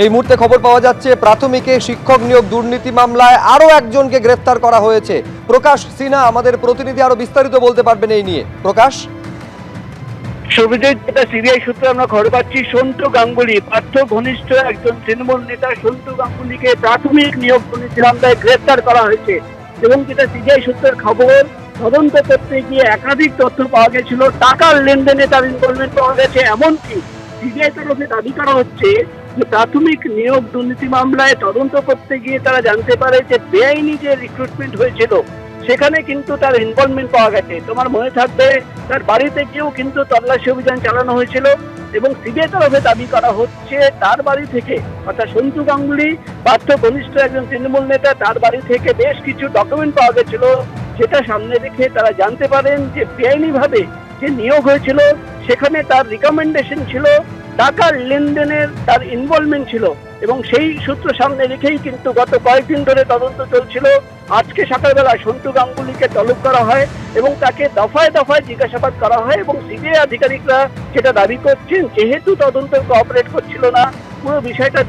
এই মুহূর্তে খবর পাওয়া যাচ্ছে প্রাথমিকে শিক্ষক নিয়োগ দুর্নীতি মামলায় আরো একজনকে গ্রেফতার করা হয়েছে। প্রকাশ সিনহা আমাদের প্রতিনিধি আরো বিস্তারিত বলতে পারবেন এই নিয়ে। প্রকাশ। সবিজয়, যেটা সিবিআই সূত্রে আমরা খবর পাচ্ছি, সন্তু গাঙ্গুলি পার্থ ঘনিষ্ঠ একজন তৃণমূল নেতা সন্তু গাঙ্গুলিকে প্রাথমিক নিয়োগ দুর্নীতি মামলায় গ্রেফতার করা হয়েছে। এবং যেটা সিবিআই সূত্রের খবর, তদন্ত করতে গিয়ে একাধিক তথ্য পাওয়া গেছিল, টাকার লেনদেনে তার ইনভলভমেন্ট পাওয়া গেছে। এমনকি সিবিআই তরফে দাবি করা হচ্ছে যে প্রাথমিক নিয়োগ দুর্নীতি মামলায় তদন্ত করতে গিয়ে তারা জানতে পারে যে বেআইনি যে রিক্রুটমেন্ট হয়েছিল সেখানে কিন্তু তার ইনভলভমেন্ট পাওয়া গেছে। তোমার মনে থাকবে, তার বাড়িতে গিয়েও কিন্তু তল্লাশি অভিযান চালানো হয়েছিল এবং সিবিআই তরফে দাবি করা হচ্ছে তার বাড়ি থেকে, অর্থাৎ সন্তু গাঙ্গুলি পার্থ ঘনিষ্ঠ একজন তৃণমূল নেতা, তার বাড়ি থেকে বেশ কিছু ডকুমেন্ট পাওয়া গেছিল, যেটা সামনে রেখে তারা জানতে পারেন যে বেআইনি ভাবে যে নিয়োগ হয়েছিল সেখানে তার রিকমেন্ডেশন ছিল, টাকার লেনদেনের তার ইনভলভমেন্ট ছিল। এবং সেই সূত্র সামনে রেখেই কিন্তু গত কয়েকদিন ধরে তদন্ত চলছিল। আজকে সকালবেলা সন্তু গাঙ্গুলিকে তলব করা হয় এবং তাকে দফায় দফায় জিজ্ঞাসাবাদ করা হয় এবং সিবিআই আধিকারিকরা যেটা দাবি করছেন, যেহেতু তদন্ত কোঅপারেট করছিল না, পুরো বিষয়টা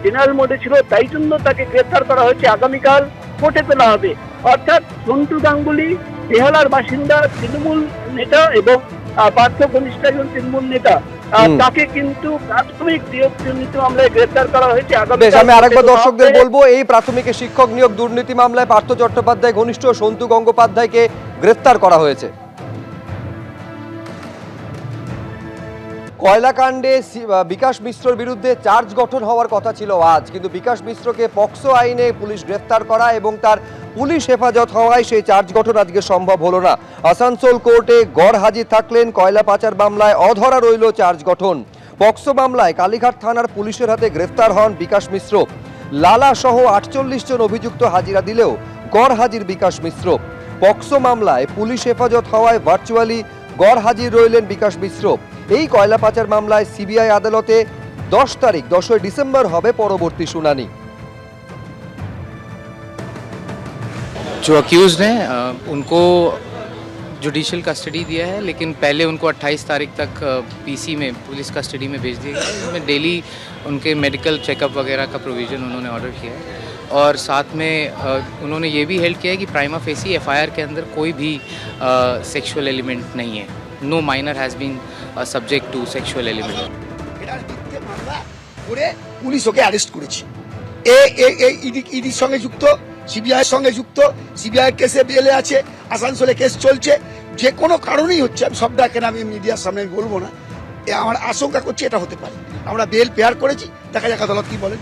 ডিনাল মোডে ছিল, তাই জন্য তাকে গ্রেফতার করা হয়েছে। আগামীকাল কোর্টে তোলা হবে। অর্থাৎ সন্তু গাঙ্গুলি বেহালার বাসিন্দা তৃণমূল নেতা এবং পার্থ ঘনিষ্ঠ একজন তৃণমূল নেতা, তাকে কিন্তু প্রাথমিক নিয়োগ দুর্নীতি মামলায় গ্রেফতার করা হয়েছে। আমি আরেকবার দর্শকদের বলবো, এই প্রাথমিকে শিক্ষক নিয়োগ দুর্নীতি মামলায় পার্থ চট্টোপাধ্যায় ঘনিষ্ঠ সন্তু গঙ্গোপাধ্যায়কে গ্রেফতার করা হয়েছে। কয়লাকাণ্ডে বিকাশ মিশ্রর বিরুদ্ধে চার্জ গঠন হওয়ার কথা ছিল আজ, কিন্তু বিকাশ মিশ্রকে পক্সো আইনে পুলিশ গ্রেফতার করা এবং তার পুলিশ হেফাজত হওয়ায় সেই চার্জ গঠন আজকে সম্ভব হলো না। আসানসোল কোর্টে গড় হাজির থাকলেন, কয়লা পাচার মামলায় অধরা রইল চার্জ গঠন। পক্সো মামলায় কালীঘাট থানার পুলিশের হাতে গ্রেফতার হন বিকাশ মিশ্র। লালা সহ 48 জন অভিযুক্ত হাজিরা দিলেও গড় হাজির বিকাশ মিশ্র। পক্সো মামলায় পুলিশ হেফাজত হওয়ায় ভার্চুয়ালি গড় হাজির রইলেন বিকাশ মিশ্র। এই কয়লা পাচার মামলায় সিবিআই আদালতে 10 ডিসেম্বর হবে পরবর্তী শুনানি। जो अक्यूज्ड हैं उनको जुडिशियल कस्टडी दिया है, लेकिन पहले उनको 28 तारीख तक पीसी में पुलिस कस्टडी में भेज दिया गया है। इसमें डेली उनके मेडिकल चेकअप वगैरह का प्रोविज़न उन्होंने ऑर्डर किया है और साथ में उन्होंने ये भी हेल्ड किया है कि प्राइमा फेसी एफआईआर के अंदर कोई भी सेक्सुअल एलिमेंट नहीं है। No minor has been subject to sexual element. পুলিশ ওকে অ্যারেস্ট করেছে, ইডির সঙ্গে যুক্ত, সিবিআই এর সঙ্গে যুক্ত, সিবিআই কেসে বেলে আছে, আসানসোলে কেস চলছে, যে কোনো কারণেই হচ্ছে। আমি সবটা কেন আমি মিডিয়ার সামনে বলবো না, আমার আশঙ্কা করছি এটা হতে পারে। আমরা বেল পেয়ার করেছি, দেখা যাক আদালত কি বলেন।